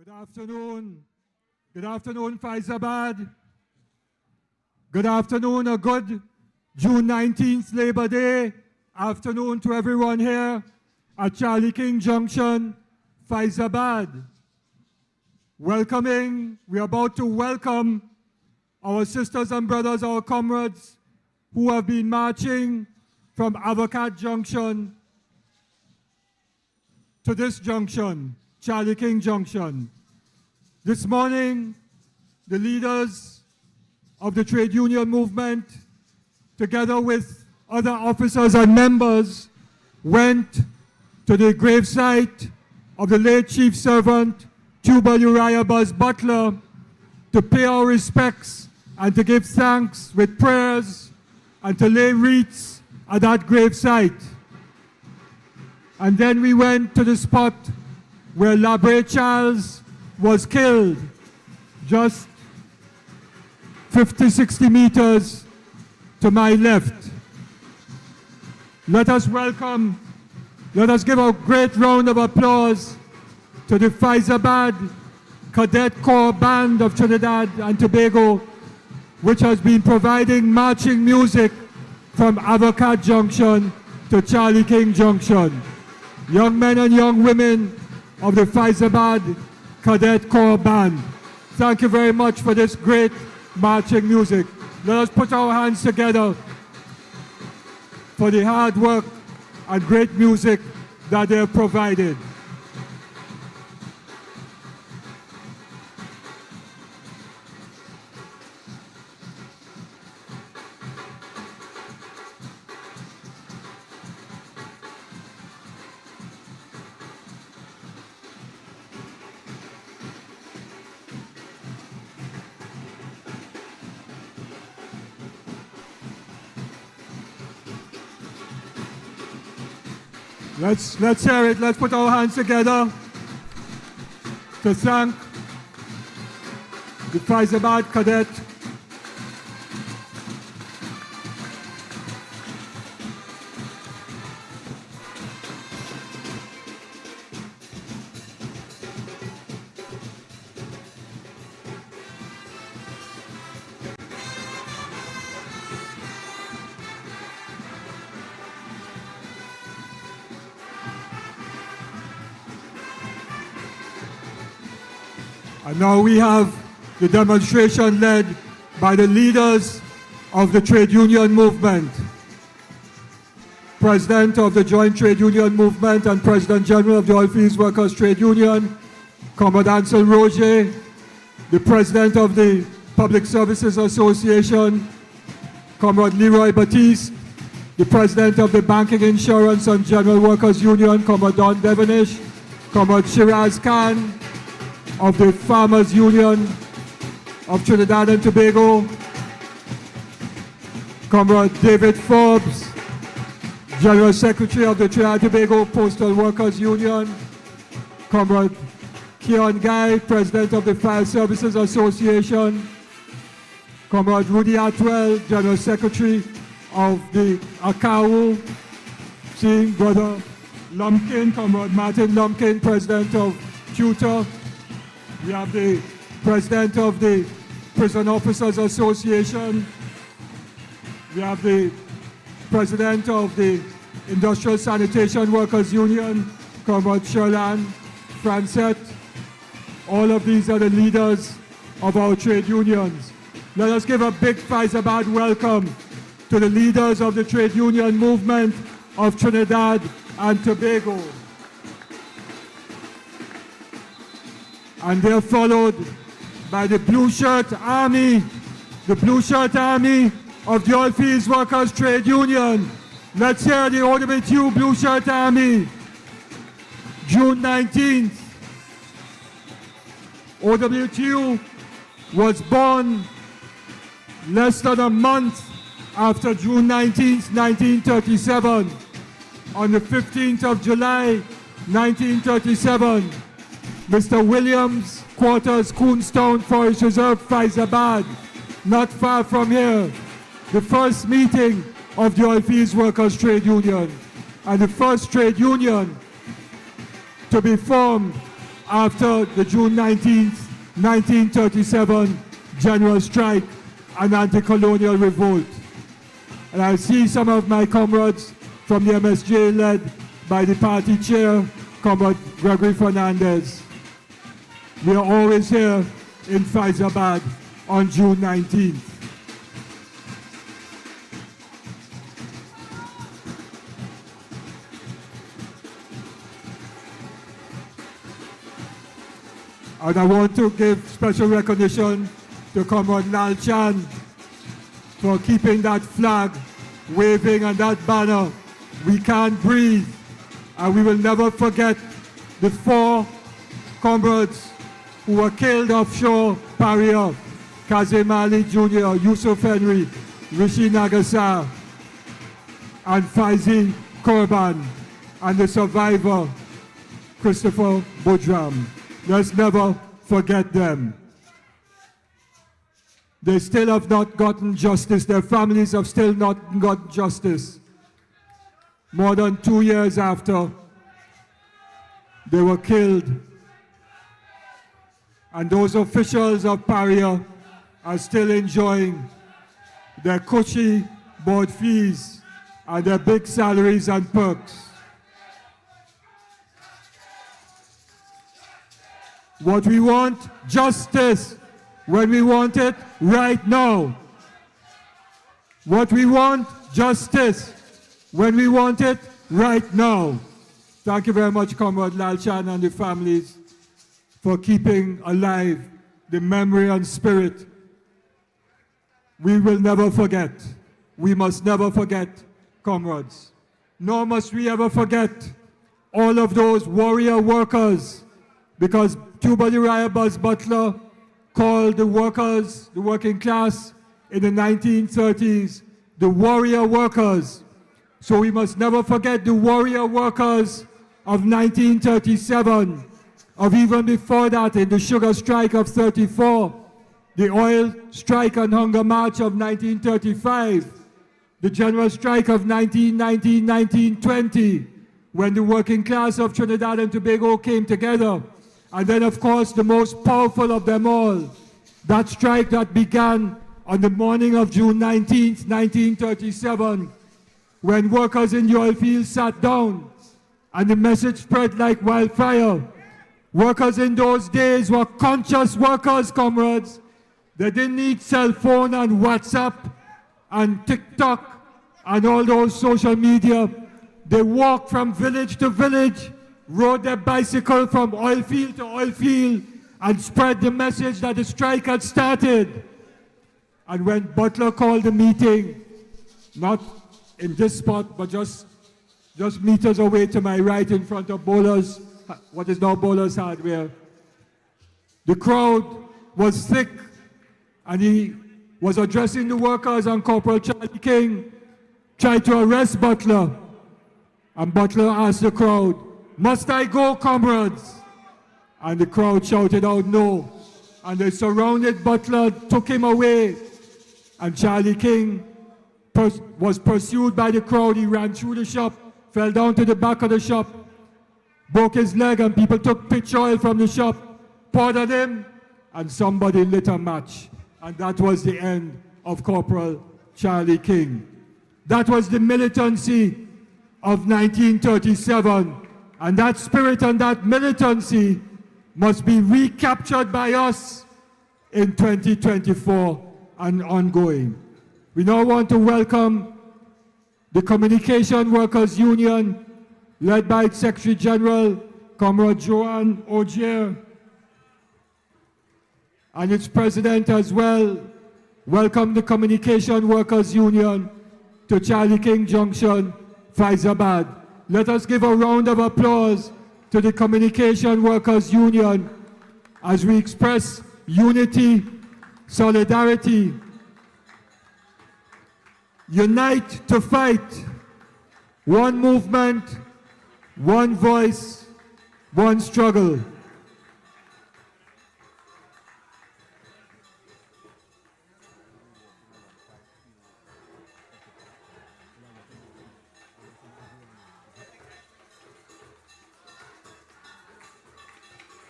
Good afternoon. Good afternoon, Faizabad. Good afternoon, a good June 19th Labor Day afternoon to everyone here at Charlie King Junction, Faizabad. We're about to welcome our sisters and brothers, our comrades who have been marching from Avocat Junction to this junction, Charlie King Junction. This morning, the leaders of the trade union movement, together with other officers and members, went to the gravesite of the late Chief Servant Tubal Uriah Buzz Butler to pay our respects and to give thanks with prayers and to lay wreaths at that gravesite. And then we went to the spot where Labre Charles was killed, just 50, 60 meters to my left. Let us give a great round of applause to the Faizabad Cadet Corps Band of Trinidad and Tobago, which has been providing marching music from Avocat Junction to Charlie King Junction. Young men and young women of the Faizabad Cadet Corps Band, thank you very much for this great marching music. Let us put our hands together for the hard work and great music that they have provided. Let's hear it. Let's put our hands together to thank the Faizabad Cadet. And now we have the demonstration led by the leaders of the trade union movement. President of the Joint Trade Union Movement and President General of the Oilfields Workers Trade Union, Comrade Ansel Roger, the President of the Public Services Association, Comrade Leroy Batiste, the President of the Banking, Insurance and General Workers Union, Comrade Don Devonish, Comrade Shiraz Khan, of the Farmers Union of Trinidad and Tobago, Comrade David Forbes, General Secretary of the Trinidad and Tobago Postal Workers Union, Comrade Keon Guy, President of the Fire Services Association, Comrade Rudy Atwell, General Secretary of the ACAU, seeing Brother Lumpkin, Comrade Martin Lumpkin, President of Tutor. We have the President of the Prison Officers Association. We have the President of the Industrial Sanitation Workers Union, Comrade Sherlan Francet. All of these are the leaders of our trade unions. Let us give a big Faizabad welcome to the leaders of the trade union movement of Trinidad and Tobago. And they're followed by the Blue Shirt Army of the Oilfields Workers Trade Union. Let's hear the OWTU Blue Shirt Army. June 19th. OWTU was born less than a month after June 19th, 1937. On the 15th of July, 1937. Mr. Williams Quarters, Coonstown Forest Reserve, Faizabad, not far from here. The first meeting of the Oilfields Workers Trade Union and the first trade union to be formed after the June 19th, 1937 general strike and anti-colonial revolt. And I see some of my comrades from the MSJ led by the party chair, Comrade Gregory Fernandez. We are always here in Faizabad on June 19th. And I want to give special recognition to Comrade Lal Chand for keeping that flag waving and that banner. We can't breathe, and we will never forget the 4 comrades who were killed offshore Paria: Kazim Ali Jr., Yusuf Henry, Rishi Nagasar, and Faizi Korban, and the survivor, Christopher Budram. Let's never forget them. They still have not gotten justice. Their families have still not got justice. More than 2 years after they were killed. And those officials of Paria are still enjoying their cushy board fees and their big salaries and perks. What we want, justice, when we want it right now. What we want, justice, when we want it right now. Thank you very much, Comrade Lal Chand and the families, for keeping alive the memory and spirit. We will never forget. We must never forget, comrades. Nor must we ever forget all of those warrior workers, because Tubal Buzz Butler called the workers, the working class in the 1930s, the warrior workers. So we must never forget the warrior workers of 1937, of even before that in the sugar strike of 34, the oil strike and hunger march of 1935, the general strike of 1919-1920, when the working class of Trinidad and Tobago came together. And then, of course, the most powerful of them all, that strike that began on the morning of June 19th, 1937, when workers in the oil fields sat down and the message spread like wildfire. Workers in those days were conscious workers, comrades. They didn't need cell phone and WhatsApp and TikTok and all those social media. They walked from village to village, rode their bicycle from oil field to oil field, and spread the message that the strike had started. And when Butler called the meeting, not in this spot, but just meters away to my right in front of Bowler's, what is now Bowler's Hardware, the crowd was thick, and he was addressing the workers, and Corporal Charlie King tried to arrest Butler. And Butler asked the crowd, "Must I go, comrades?" And the crowd shouted out, "No." And they surrounded Butler, took him away. And Charlie King was pursued by the crowd. He ran through the shop, fell down to the back of the shop, broke his leg, and people took pitch oil from the shop, poured on him, and somebody lit a match. And that was the end of Corporal Charlie King. That was the militancy of 1937. And that spirit and that militancy must be recaptured by us in 2024 and ongoing. We now want to welcome the Communication Workers Union, led by its Secretary General, Comrade Joanne Ogier, and its President as well. Welcome the Communication Workers Union to Charlie King Junction, Faizabad. Let us give a round of applause to the Communication Workers Union as we express unity, solidarity, unite to fight, one movement, one voice, one struggle.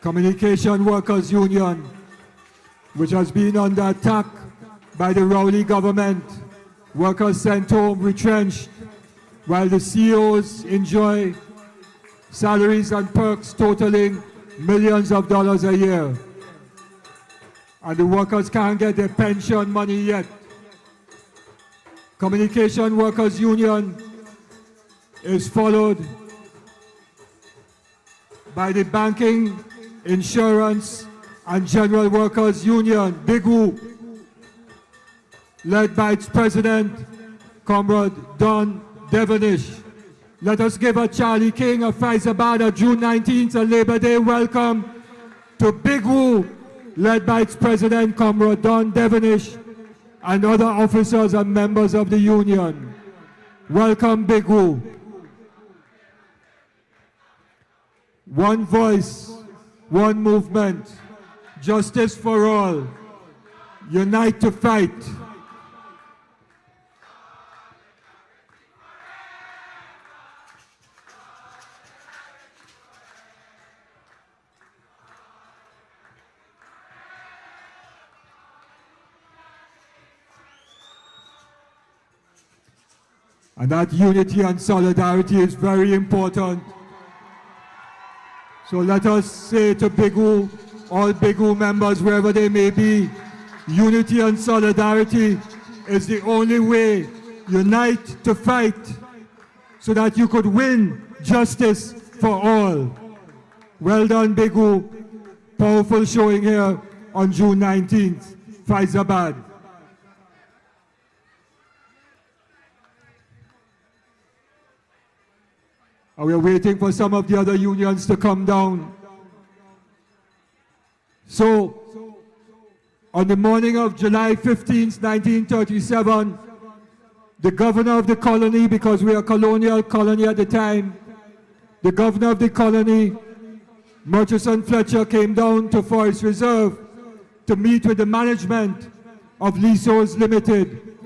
Communication Workers Union, which has been under attack by the Rowley government. Workers sent home retrenched, while the CEOs enjoy salaries and perks totaling millions of dollars a year. And the workers can't get their pension money yet. Communication Workers Union is followed by the Banking, Insurance and General Workers Union, BIGU, led by its president, Comrade Don Devonish. Let us give a Charlie King, a Faizabad, a June 19th, a Labor Day welcome to BIGU, led by its president, Comrade Don Devonish, and other officers and members of the union. Welcome, BIGU. One voice, one movement, justice for all. Unite to fight. And that unity and solidarity is very important. So let us say to BIGU, all BIGU members, wherever they may be, unity and solidarity is the only way. Unite to fight so that you could win justice for all. Well done, BIGU. Powerful showing here on June 19th, Faizabad. And we're waiting for some of the other unions to come down. So, on the morning of July 15th, 1937, the governor of the colony, because we are a colonial colony at the time, the governor of the colony, Murchison Fletcher, came down to Forest Reserve to meet with the management of Leaseholds Limited.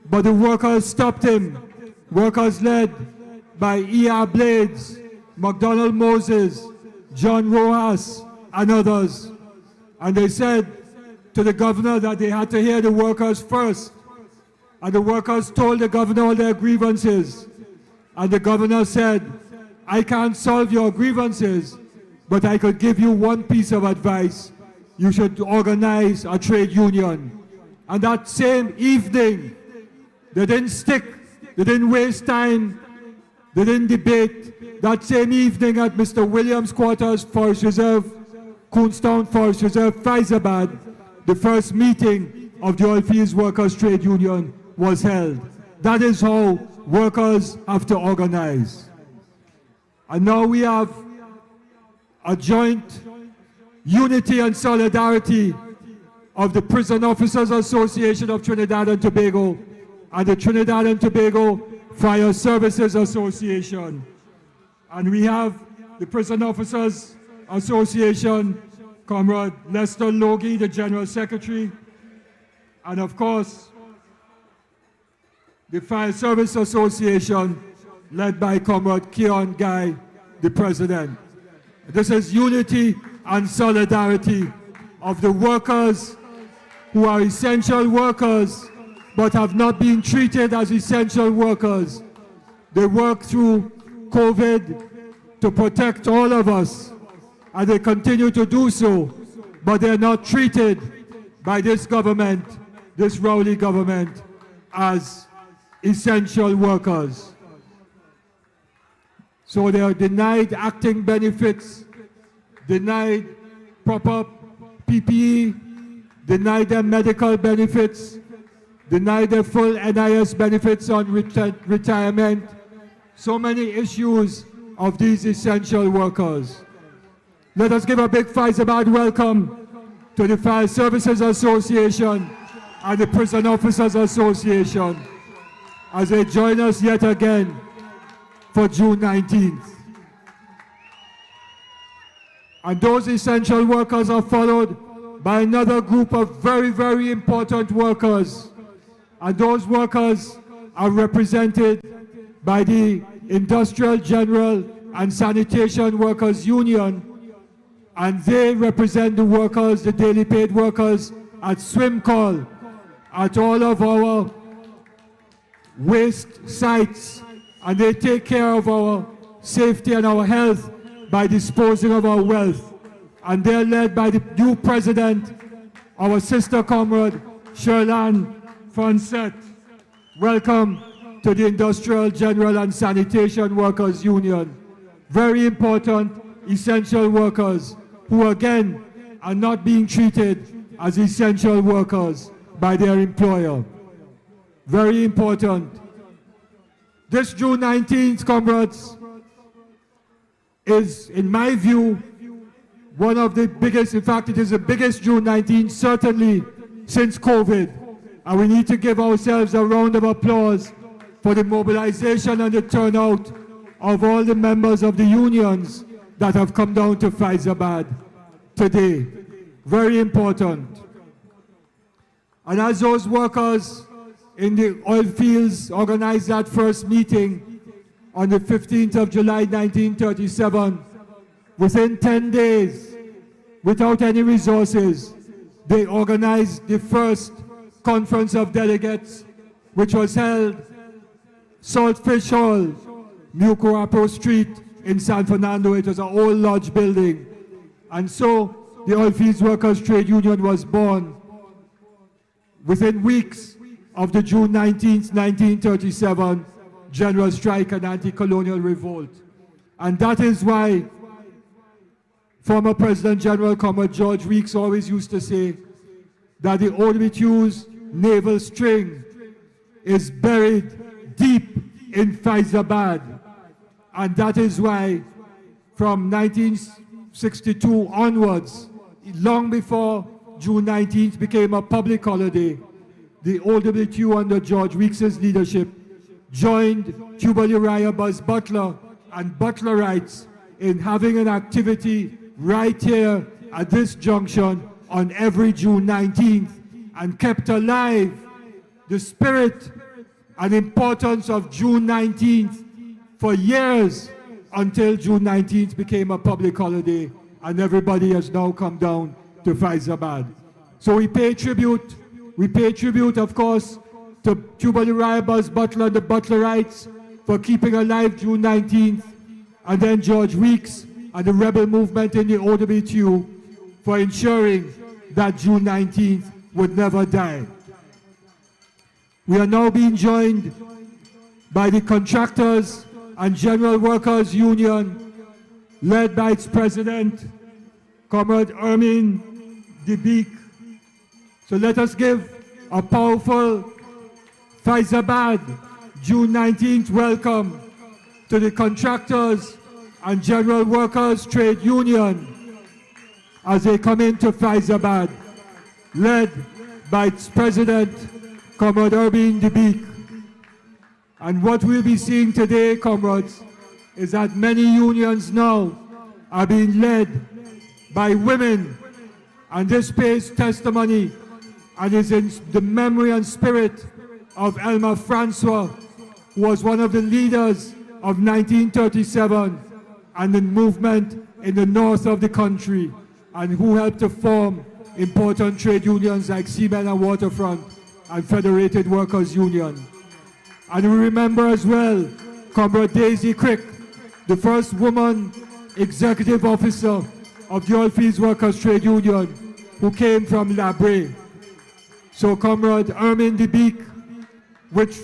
But the workers stopped him. Workers led by E.R. Blades, McDonald Moses, John Rojas, and others. And they said to the governor that they had to hear the workers first. And the workers told the governor all their grievances. And the governor said, I can't solve your grievances, but I could give you one piece of advice. You should organize a trade union. And that same evening, they didn't stick, they didn't waste time, they didn't debate. That same evening at Mr. Williams' quarters, Forest Reserve, Coonstown Forest Reserve, Faizabad, the first meeting of the Oilfields Workers Trade Union was held. That is how workers have to organize. And now we have a joint unity and solidarity of the Prison Officers Association of Trinidad and Tobago and the Trinidad and Tobago Fire Services Association. And we have the Prison Officers Association, Comrade Lester Logie, the General Secretary, and of course, the Fire Service Association, led by Comrade Keon Guy, the President. This is unity and solidarity of the workers who are essential workers but have not been treated as essential workers. They work through COVID to protect all of us, and they continue to do so, but they're not treated by this government, this Rowley government, as essential workers. So they are denied acting benefits, denied proper PPE, denied their medical benefits, denied their full NIS benefits on retirement. So many issues of these essential workers. Let us give a big Faizabad welcome to the Fire Services Association and the Prison Officers Association as they join us yet again for June 19th. And those essential workers are followed by another group of very, very important workers. And those workers are represented by the Industrial General and Sanitation Workers Union, And they represent the workers, the daily paid workers at swim call, at all of our waste sites, and they take care of our safety and our health by disposing of our wealth. And they're led by the new president, our sister comrade, Sherlan Fonset. Welcome to the Industrial, General and Sanitation Workers Union. Very important, essential workers who again are not being treated as essential workers by their employer. Very important. This June 19th, comrades, is, in my view, one of the biggest, in fact, it is the biggest June 19th, certainly since COVID. And we need to give ourselves a round of applause for the mobilization and the turnout of all the members of the unions that have come down to Faizabad today. Very important. And as those workers in the oil fields organized that first meeting on the 15th of July 1937, within 10 days, without any resources, they organized the first conference of delegates, which was held Saltfish Hall, Mucurapo Street in San Fernando. It was an old lodge building. And so the Oilfields Workers Trade Union was born within weeks of the June 19th, 1937 general strike and anti-colonial revolt. And that is why former President General Comrade George Weeks always used to say that the OWTU's naval string is buried deep in Faizabad. And that is why from 1962 onwards, long before June 19th became a public holiday, the OWTU under George Weeks' leadership joined Cuba Uriah Buzz Butler and Butlerites in having an activity right here at this junction on every June 19th, and kept alive the spirit and importance of June 19th for years until June 19th became a public holiday and everybody has now come down to Faizabad. So we pay tribute, of course, to Cuba Uriah Buzz Butler and the Butlerites for keeping alive June 19th, and then George Weeks and the rebel movement in the OWTU for ensuring that June 19th would never die. We are now being joined by the Contractors and General Workers Union, led by its president, Comrade Ermin Dibik. So let us give a powerful Faizabad June 19th welcome to the Contractors and General Workers Trade Union as they come into Faizabad, led by its president, Comrade Ermin Dibik. And what we'll be seeing today, comrades, is that many unions now are being led by women, and this pays testimony and is in the memory and spirit of Elma Francois, who was one of the leaders of 1937 and the movement in the north of the country, and who helped to form important trade unions like Seamen and Waterfront and Federated Workers Union. And we remember as well Comrade Daisy Crick, the first woman executive officer of the Oilfields Workers Trade Union, who came from La Brea. So Comrade Ermin Dibik, which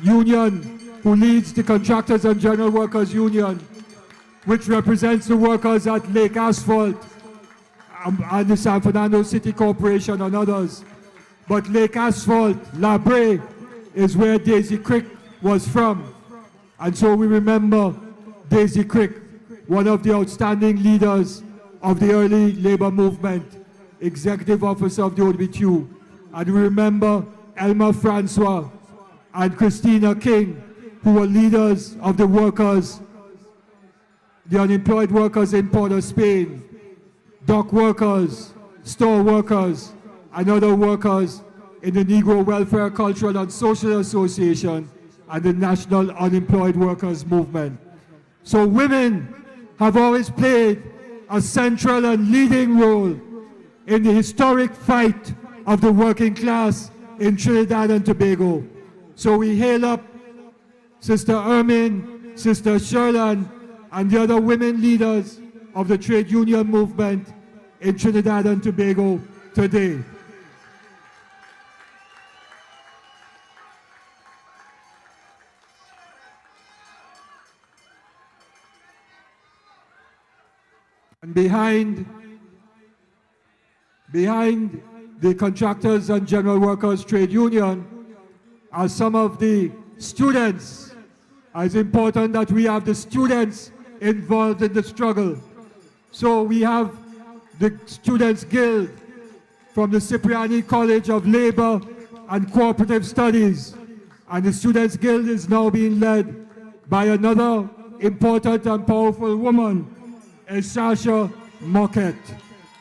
union, who leads the Contractors and General Workers Union, which represents the workers at Lake Asphalt and the San Fernando City Corporation and others. But Lake Asphalt, La Brea, is where Daisy Crick was from. And so we remember Daisy Crick, one of the outstanding leaders of the early labor movement, executive officer of the OWTU. And we remember Elma Francois and Christina King, who were leaders of the workers, the unemployed workers in Port of Spain, dock workers, store workers, and other workers in the Negro Welfare, Cultural and Social Association and the National Unemployed Workers Movement. So women have always played a central and leading role in the historic fight of the working class in Trinidad and Tobago. So we hail up Sister Ermin, Sister Sherlan, and the other women leaders of the trade union movement in Trinidad and Tobago today. And behind the Contractors and General Workers Trade Union are some of the students. It's important that we have the students involved in the struggle. So we have the Students' Guild from the Cipriani College of Labor and Cooperative Studies. And the Students' Guild is now being led by another important and powerful woman, Sasha Moquette.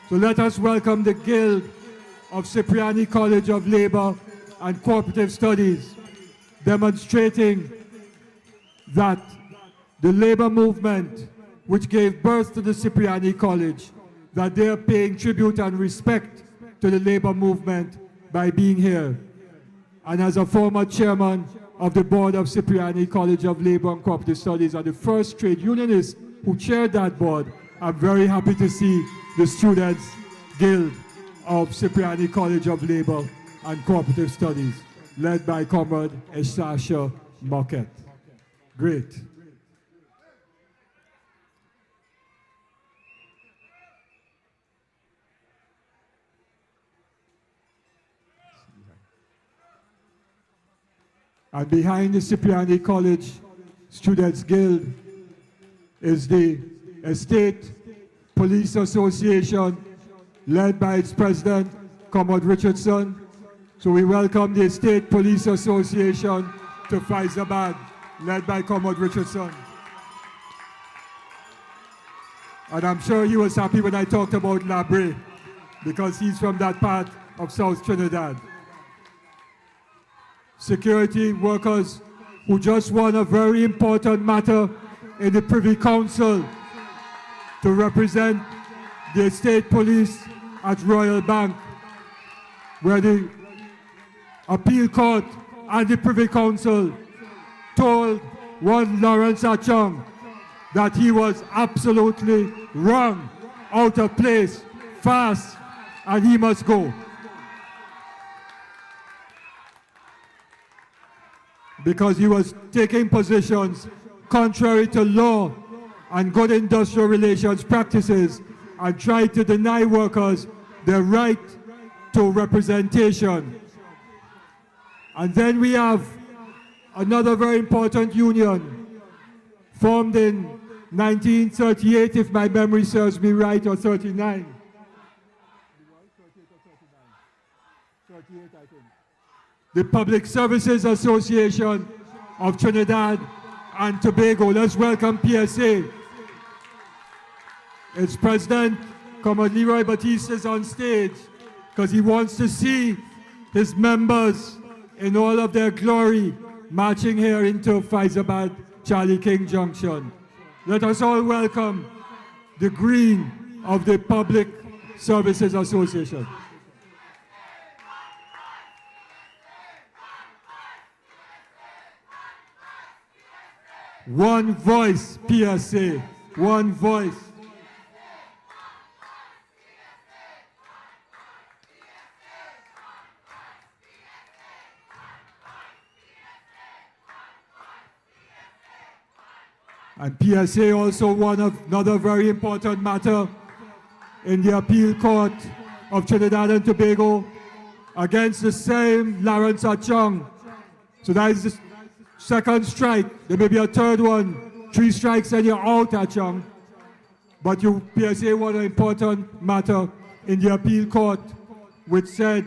So let us welcome the Guild of Cipriani College of Labor and Cooperative Studies, demonstrating that the labor movement which gave birth to the Cipriani College, that they are paying tribute and respect to the labor movement by being here. And as a former chairman of the board of Cipriani College of Labor and Cooperative Studies and the first trade unionist who chaired that board, I'm very happy to see the Students' Guild of Cipriani College of Labor and Cooperative Studies, led by Comrade Sasha Moquette. Great. And behind the Cipriani College Students' Guild is the Estate Police Association, led by its president, Comrade Richardson. So we welcome the Estate Police Association to Faizabad, led by Comrade Richardson. And I'm sure he was happy when I talked about Labre, because he's from that part of South Trinidad. Security workers who just won a very important matter in the Privy Council to represent the state police at Royal Bank, where the appeal court and the Privy Council told one Lawrence Achong that he was absolutely wrong, out of place, fast, and he must go. Because he was taking positions contrary to law and good industrial relations practices and tried to deny workers their right to representation. And then we have another very important union formed in 1938, if my memory serves me right, or 39. 38, I think. The Public Services Association of Trinidad and Tobago. Let's welcome PSA. Its president, Comrade Leroy Batiste, is on stage because he wants to see his members in all of their glory marching here into Faizabad Charlie King Junction. Let us all welcome the Green of the Public Services Association. One voice, PSA, one voice. And PSA also won another very important matter in the appeal court of Trinidad and Tobago against the same Lawrence Achong. So that is the second strike. There may be a third one. 3 strikes and you're out, Achong. But PSA won an important matter in the appeal court, which said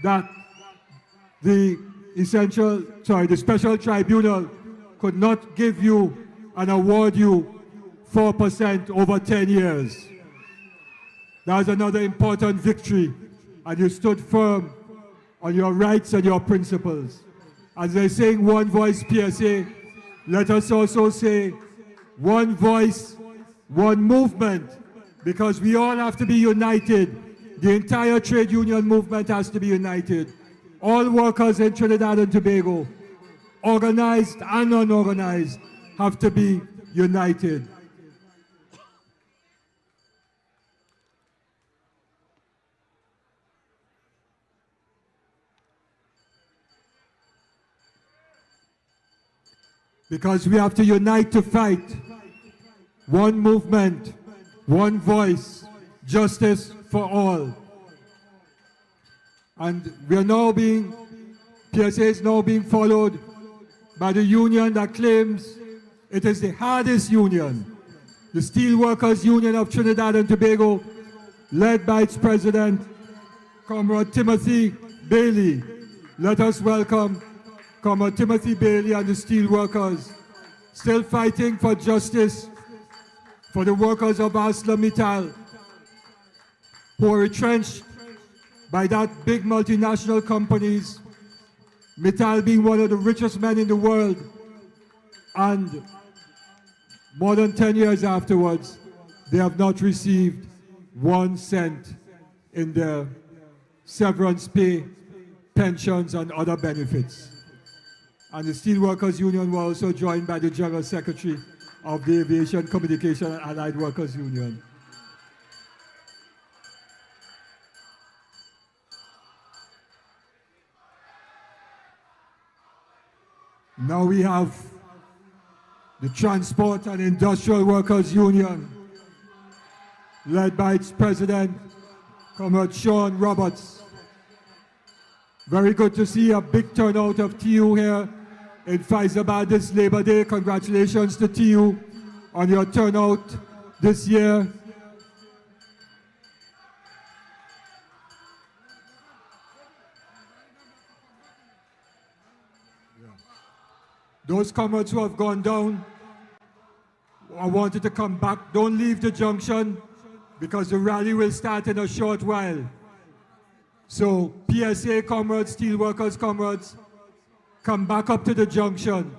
that the special tribunal could not give you and award you 4% over 10 years. That was another important victory, and you stood firm on your rights and your principles. As they're saying one voice PSA, let us also say one voice, one movement, because we all have to be united. The entire trade union movement has to be united. All workers in Trinidad and Tobago, organized and unorganized, have to be united. Because we have to unite to fight. One movement, one voice, justice for all. And we are now PSA is now being followed by the union that claims it is the hardest union, the Steelworkers Union of Trinidad and Tobago, led by its president, Comrade Timothy Bailey. Let us welcome Comrade Timothy Bailey and the steelworkers, still fighting for justice for the workers of ArcelorMittal, who are retrenched by that big multinational companies, Mittal being one of the richest men in the world, and more than 10 years afterwards, they have not received 1 cent in their severance pay, pensions, and other benefits. And the Steelworkers Union were also joined by the General Secretary of the Aviation, Communication, and Allied Workers Union. Now we have the Transport and Industrial Workers Union, led by its president, Comrade Sean Roberts. Very good to see a big turnout of TU here in Faizabad this Labor Day. Congratulations to TU on your turnout this year. Those comrades who have gone down or wanted to come back, don't leave the junction because the rally will start in a short while. So PSA comrades, steelworkers comrades, come back up to the junction.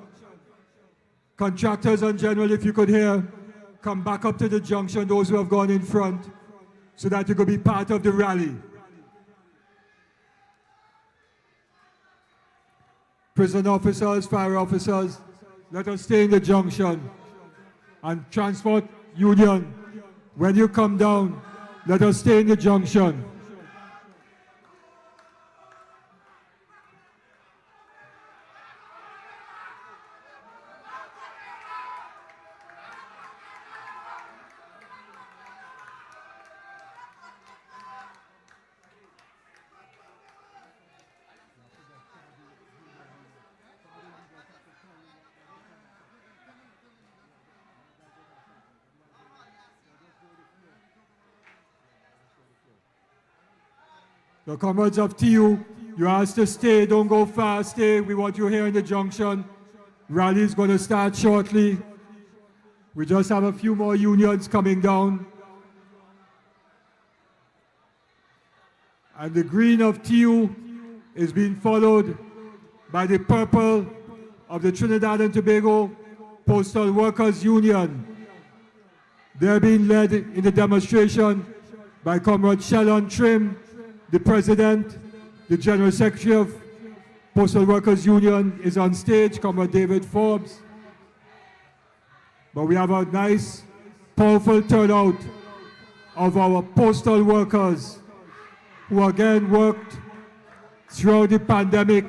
Contractors in general, if you could hear, come back up to the junction, those who have gone in front, so that you could be part of the rally. Prison officers, fire officers, let us stay in the junction. And Transport Union, when you come down, let us stay in the junction. The comrades of TU, you asked to stay, don't go far, stay. We want you here in the junction. Rally is going to start shortly. We just have a few more unions coming down. And the green of TU is being followed by the purple of the Trinidad and Tobago Postal Workers Union. They're being led in the demonstration by Comrade Shallon Trim, the President. The General Secretary of Postal Workers Union is on stage, Comrade David Forbes. But we have a nice, powerful turnout of our postal workers who again worked throughout the pandemic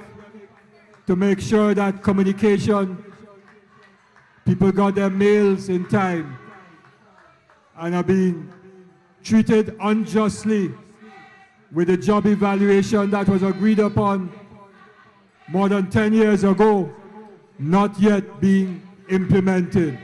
to make sure that communication, people got their mails in time and are being treated unjustly with the job evaluation that was agreed upon more than 10 years ago, not yet being implemented.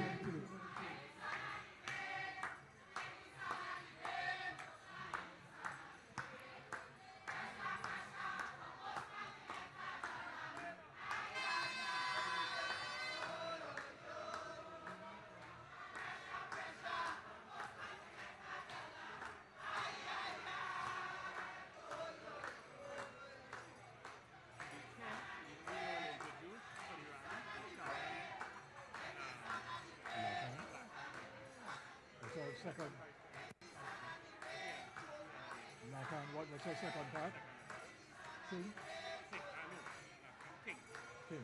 What's your second part? King? King.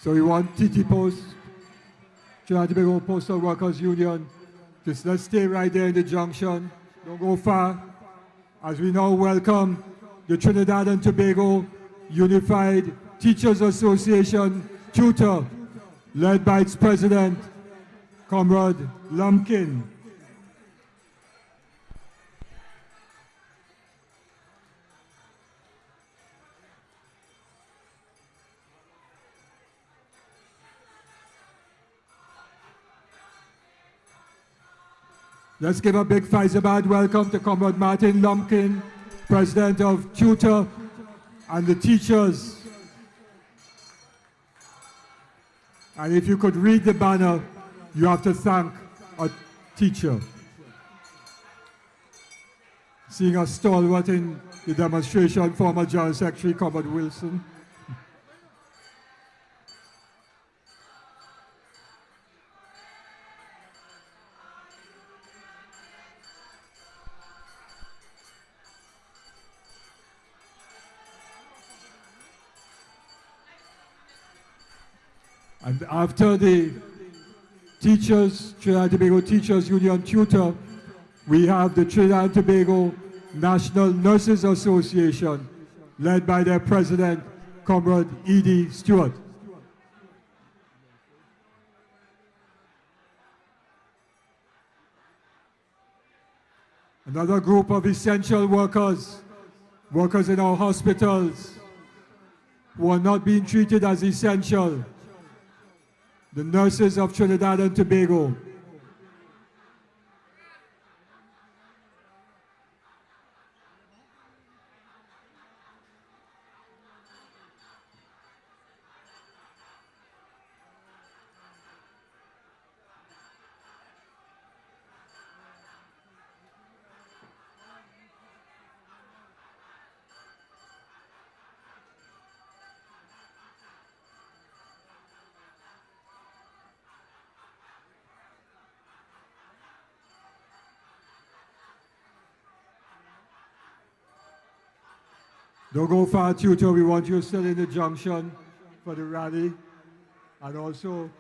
So we want TT Post, Trinidad and Tobago Postal Workers Union, just let's stay right there in the junction, don't go far, as we now welcome the Trinidad and Tobago Unified Teachers Association tutor, led by its president, Comrade Lumpkin. Let's give a big Faizabad welcome to Comrade Martin Lumpkin, President of Tutor, and the teachers. And if you could read the banner, you have to thank a teacher. Seeing a stalwart in the demonstration, former General Secretary Comrade Wilson. And after the teachers, Trinidad and Tobago Teachers Union tutor, we have the Trinidad and Tobago National Nurses Association, led by their president, Comrade Edie Stewart. Another group of essential workers, workers in our hospitals, who are not being treated as essential, the nurses of Trinidad and Tobago. Don't go far, tutor. We want you still in the junction for the rally. And also,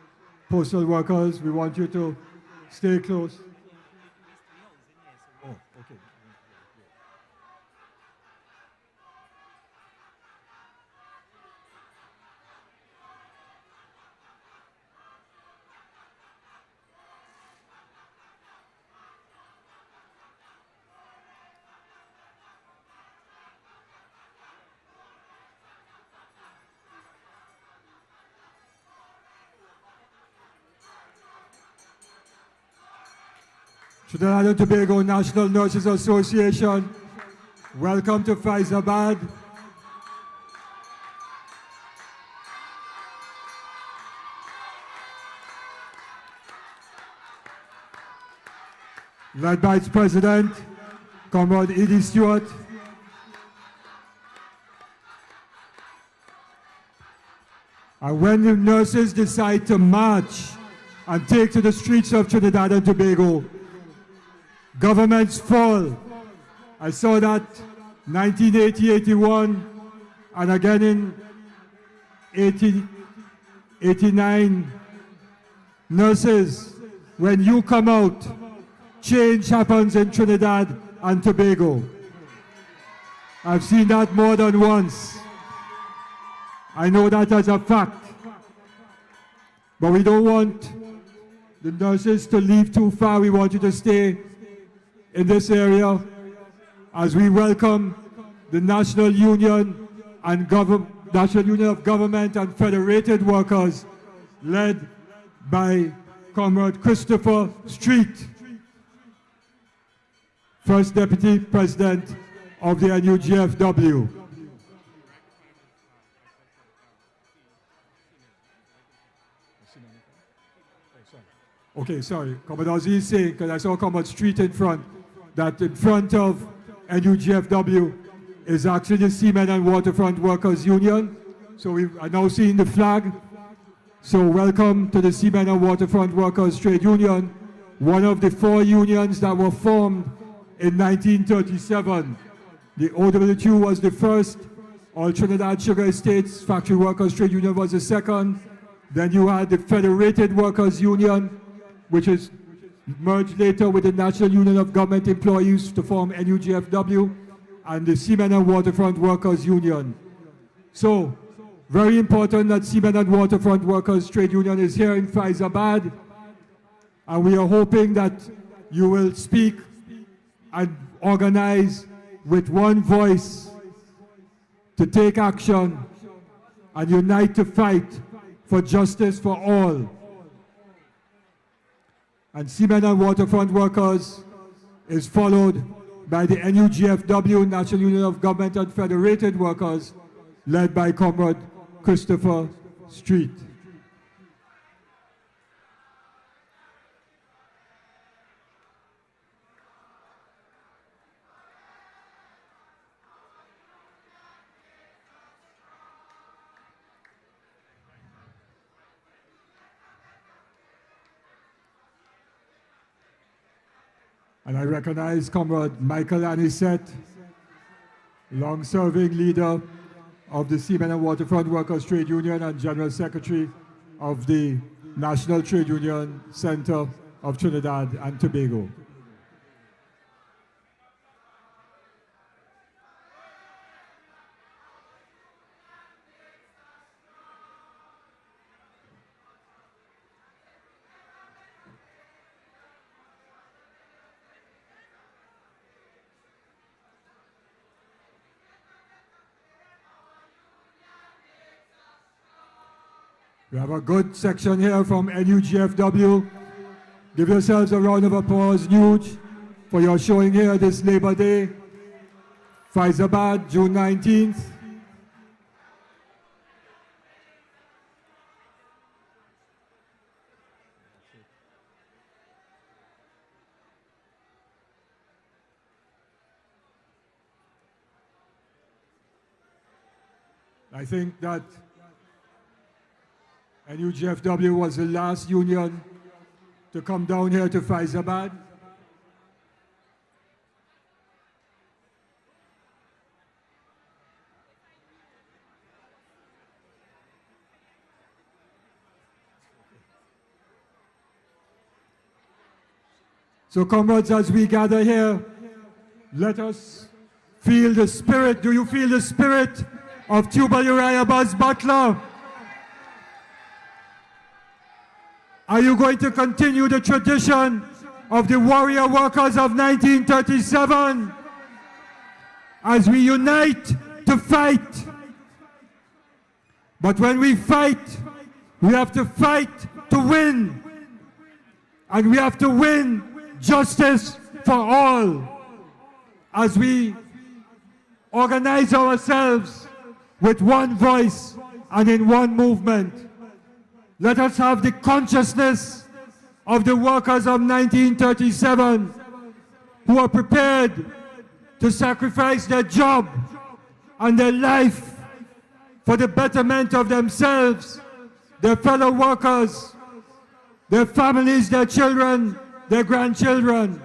postal workers, we want you to stay close. Oh, okay. Trinidad and Tobago National Nurses Association, welcome to Faizabad. Led by its president, Comrade Edie Stewart. And when the nurses decide to march and take to the streets of Trinidad and Tobago, governments fall. I saw that 1980, 81, and again in 80, 89. Nurses, when you come out, change happens in Trinidad and Tobago. I've seen that more than once. I know that as a fact. But we don't want the nurses to leave too far. We want you to stay in this area as we welcome the National Union and National Union of Government and Federated Workers, led by Comrade Christopher Street, First Deputy President of the NUGFW. Okay, sorry. Comrade Ozzy is saying, because I saw Comrade Street in front, that in front of NUGFW, is actually the Seamen and Waterfront Workers Union. So we are now seeing the flag. So welcome to the Seamen and Waterfront Workers Trade Union, one of the 4 unions that were formed in 1937. The OWTU was the first, All Trinidad Sugar Estates Factory Workers Trade Union was the second. Then you had the Federated Workers Union, which is merged later with the National Union of Government Employees to form NUGFW, and the Seamen and Waterfront Workers Union. So, very important that Seamen and Waterfront Workers Trade Union is here in Faizabad, and we are hoping that you will speak and organize with one voice to take action and unite to fight for justice for all. And Seamen and Waterfront Workers is followed by the NUGFW, National Union of Government and Federated Workers, led by Comrade Christopher Street. And I recognize Comrade Michael Anisette, long-serving leader of the Seamen and Waterfront Workers Trade Union and General Secretary of the National Trade Union Center of Trinidad and Tobago. We have a good section here from NUGFW. Give yourselves a round of applause, NUG, for your showing here this Labor Day. Faizabad, June 19th. I think that NUGFW was the last union to come down here to Faizabad. So comrades, as we gather here, let us feel the spirit. Do you feel the spirit of Tubal Uriah Buzz Butler? Are you going to continue the tradition of the warrior workers of 1937 as we unite to fight? But when we fight, we have to fight to win. And we have to win justice for all as we organize ourselves with one voice and in one movement. Let us have the consciousness of the workers of 1937 who are prepared to sacrifice their job and their life for the betterment of themselves, their fellow workers, their families, their children, their grandchildren.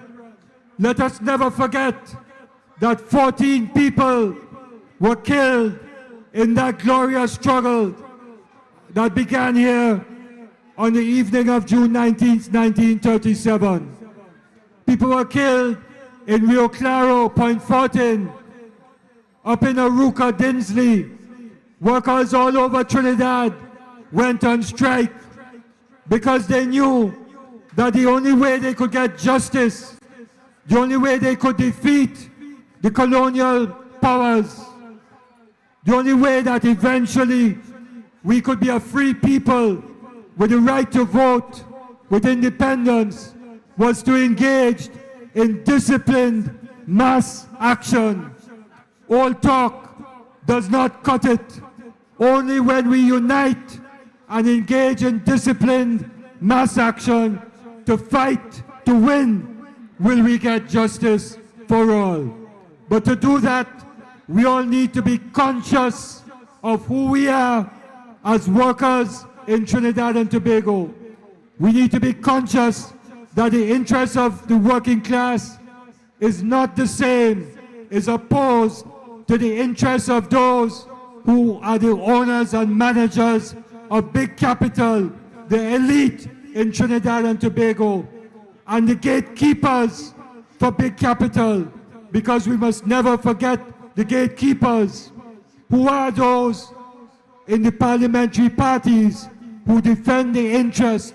Let us never forget that 14 people were killed in that glorious struggle that began here on the evening of June 19th, 1937. People were killed in Rio Claro, Point Fortin, up in Aruca, Dinsley. Workers all over Trinidad went on strike because they knew that the only way they could get justice, the only way they could defeat the colonial powers, the only way that eventually we could be a free people with the right to vote, with independence, was to engage in disciplined mass action. All talk does not cut it. Only when we unite and engage in disciplined mass action to fight to win will we get justice for all. But to do that, we all need to be conscious of who we are as workers in Trinidad and Tobago. We need to be conscious that the interests of the working class is not the same, is opposed to the interests of those who are the owners and managers of big capital, the elite in Trinidad and Tobago, and the gatekeepers for big capital, because we must never forget the gatekeepers, who are those in the parliamentary parties who defend the interests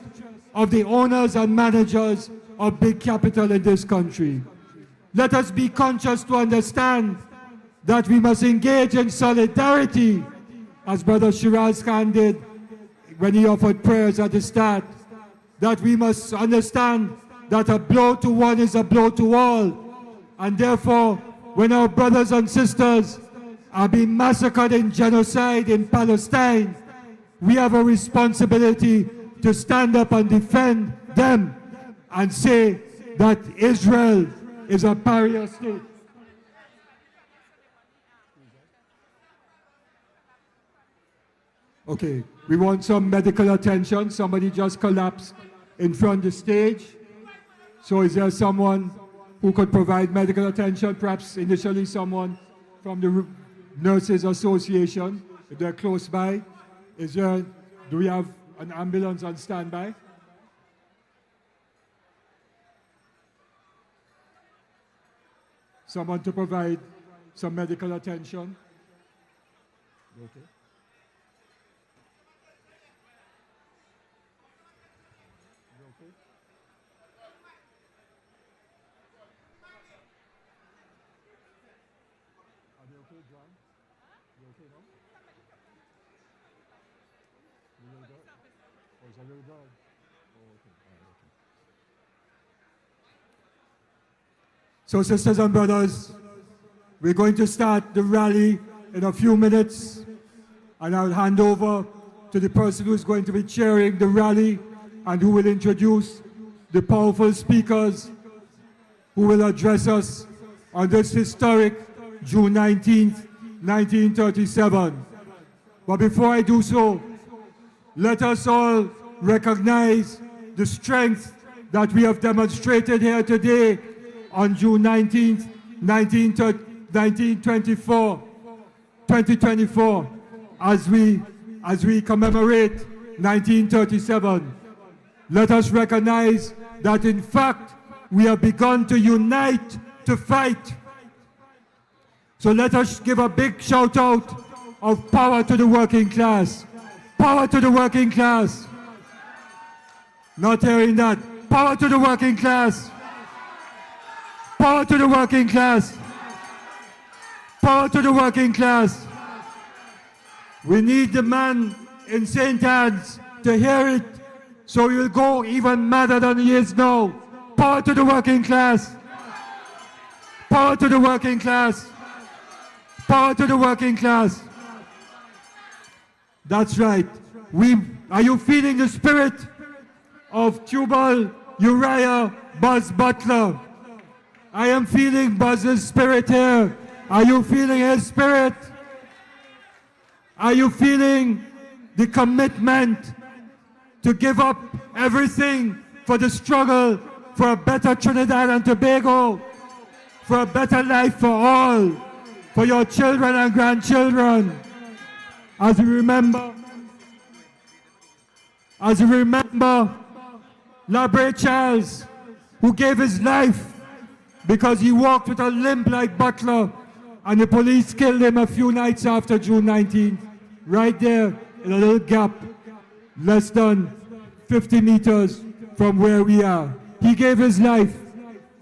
of the owners and managers of big capital in this country. Let us be conscious to understand that we must engage in solidarity, as Brother Shiraz Khan did when he offered prayers at the start, that we must understand that a blow to one is a blow to all, and therefore when our brothers and sisters are being massacred in genocide in Palestine, we have a responsibility to stand up and defend them and say that Israel is a pariah state. Okay, we want some medical attention. Somebody just collapsed in front of the stage. So is there someone who could provide medical attention? Perhaps initially someone from the Nurses Association, if they're close by. Do we have an ambulance on standby? Someone to provide some medical attention? Okay. So, sisters and brothers, we're going to start the rally in a few minutes, and I'll hand over to the person who's going to be chairing the rally and who will introduce the powerful speakers who will address us on this historic June 19th, 1937. But before I do so, let us all recognize the strength that we have demonstrated here today on June 19th, 2024, as we commemorate 1937. Let us recognize that in fact we have begun to unite to fight. So let us give a big shout out of power to the working class. Power to the working class. Not hearing that. Power to the working class. Power to the working class. Power to the working class. We need the man in St. Anne's to hear it, so he will go even madder than he is now. Power to the working class. Power to the working class. Power to the working class. That's right. Are you feeling the spirit of Tubal Uriah Buzz Butler? I am feeling Buzz's spirit here. Are you feeling his spirit? Are you feeling the commitment to give up everything for the struggle for a better Trinidad and Tobago, for a better life for all, for your children and grandchildren? As we remember Labre Charles, who gave his life because he walked with a limp like Butler, and the police killed him a few nights after June 19th, right there in a little gap, less than 50 meters from where we are. He gave his life.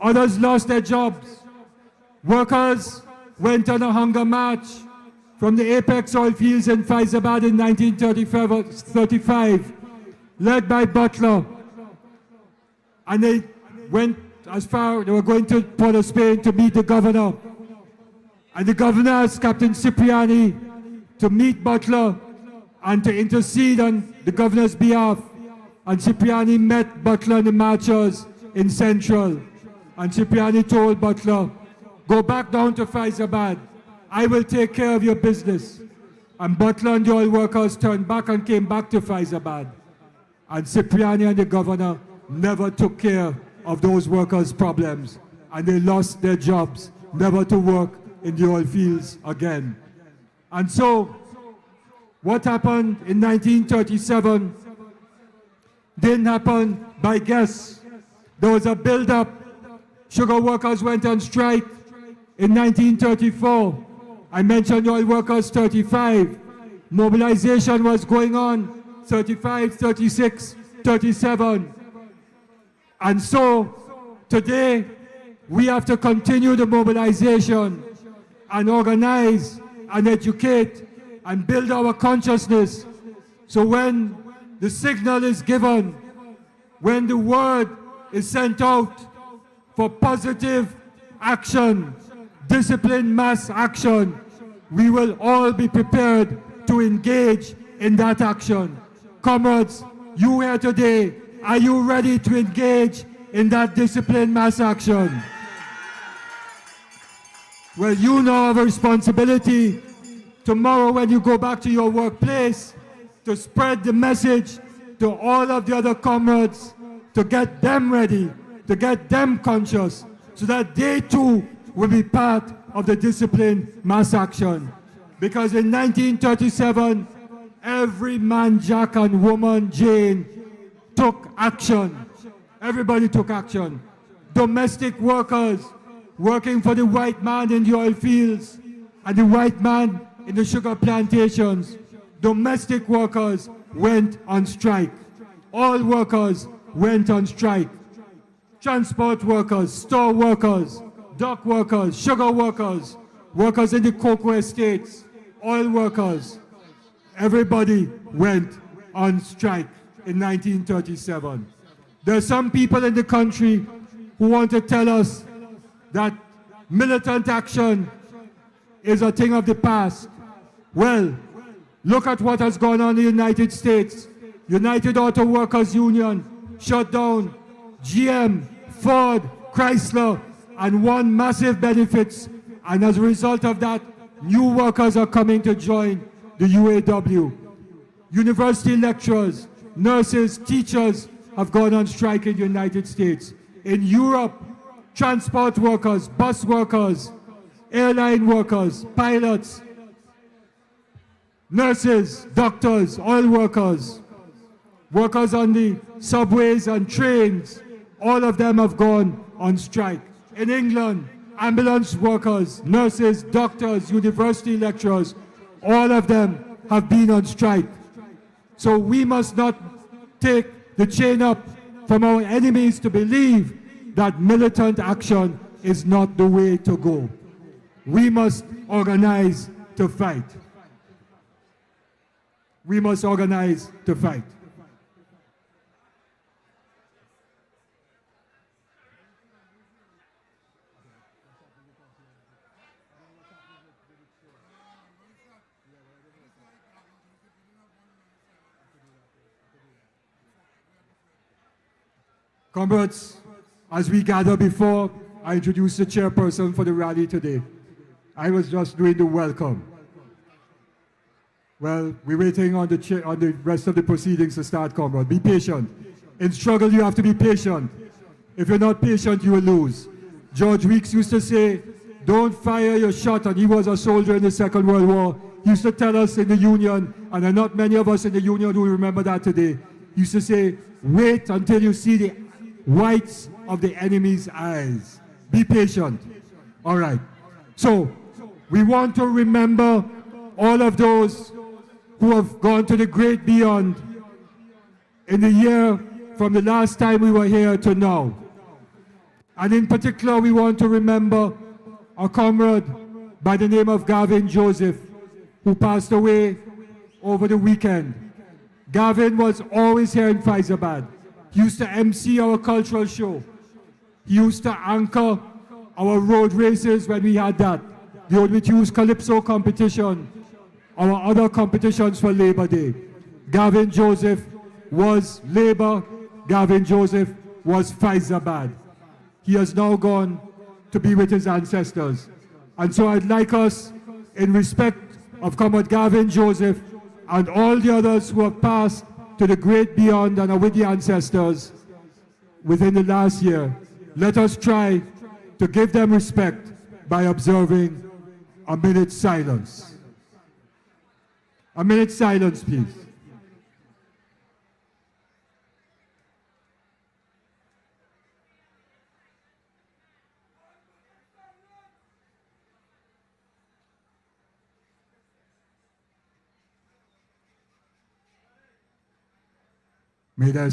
Others lost their jobs. Workers went on a hunger march from the Apex oil fields in Faizabad in 1935, led by Butler. And they went as far, they were going to Port of Spain to meet the governor. And the governor asked Captain Cipriani to meet Butler and to intercede on the governor's behalf. And Cipriani met Butler and the marchers in Central. And Cipriani told Butler, go back down to Faizabad I will take care of your business. And Butler and the oil workers turned back and came back to Faizabad. And Cipriani and the governor never took care of those workers' problems. And they lost their jobs, never to work in the oil fields again. And so, what happened in 1937 didn't happen by guess. There was a build-up. Sugar workers went on strike in 1934. I mentioned oil workers 35. Mobilization was going on 35, 36, 37. And so today we have to continue the mobilization and organize and educate and build our consciousness. So when the signal is given, when the word is sent out for positive action, disciplined mass action, we will all be prepared to engage in that action. Comrades, you here today, are you ready to engage in that disciplined mass action? Well, you now have a responsibility tomorrow when you go back to your workplace to spread the message to all of the other comrades, to get them ready, to get them conscious, so that they too will be part of the disciplined mass action. Because in 1937, every man, Jack, and woman, Jane, took action. Everybody took action. Domestic workers working for the white man in the oil fields and the white man in the sugar plantations. Domestic workers went on strike. All workers went on strike. Transport workers, store workers, dock workers, sugar workers, workers in the cocoa estates, oil workers, everybody went on strike in 1937. There are some people in the country who want to tell us that militant action is a thing of the past. Well, look at what has gone on in the United States. United Auto Workers Union shut down GM, Ford, Chrysler, and won massive benefits. And as a result of that, new workers are coming to join the UAW. University lecturers, nurses, teachers have gone on strike in the United States. In Europe, transport workers, bus workers, airline workers, pilots, nurses, doctors, oil workers, workers on the subways and trains, all of them have gone on strike. In England, ambulance workers, nurses, doctors, university lecturers, all of them have been on strike. So we must not take the chain up from our enemies to believe that militant action is not the way to go. We must organize to fight. We must organize to fight. Comrades, as we gather before I introduce the chairperson for the rally today, I was just doing the welcome. Well, we're waiting on the rest of the proceedings to start, comrade. Be patient. In struggle, you have to be patient. If you're not patient, you will lose. George Weeks used to say, don't fire your shot, and he was a soldier in the Second World War. He used to tell us in the Union, and there are not many of us in the Union who remember that today. He used to say, wait until you see the whites of the enemy's eyes. Be patient. All right. So, we want to remember all of those who have gone to the great beyond in the year from the last time we were here to now. And in particular, we want to remember a comrade by the name of Gavin Joseph, who passed away over the weekend. Gavin was always here in Faizabad. He used to MC our cultural show. He used to anchor our road races when we had that. The Old Youth Calypso competition, our other competitions for Labor Day. Gavin Joseph was Labor. Gavin Joseph was Faizabad. He has now gone to be with his ancestors. And so I'd like us in respect of Comrade Gavin Joseph and all the others who have passed to the great beyond and are with the ancestors within the last year, let us try to give them respect by observing a minute's silence. A minute's silence, please. May their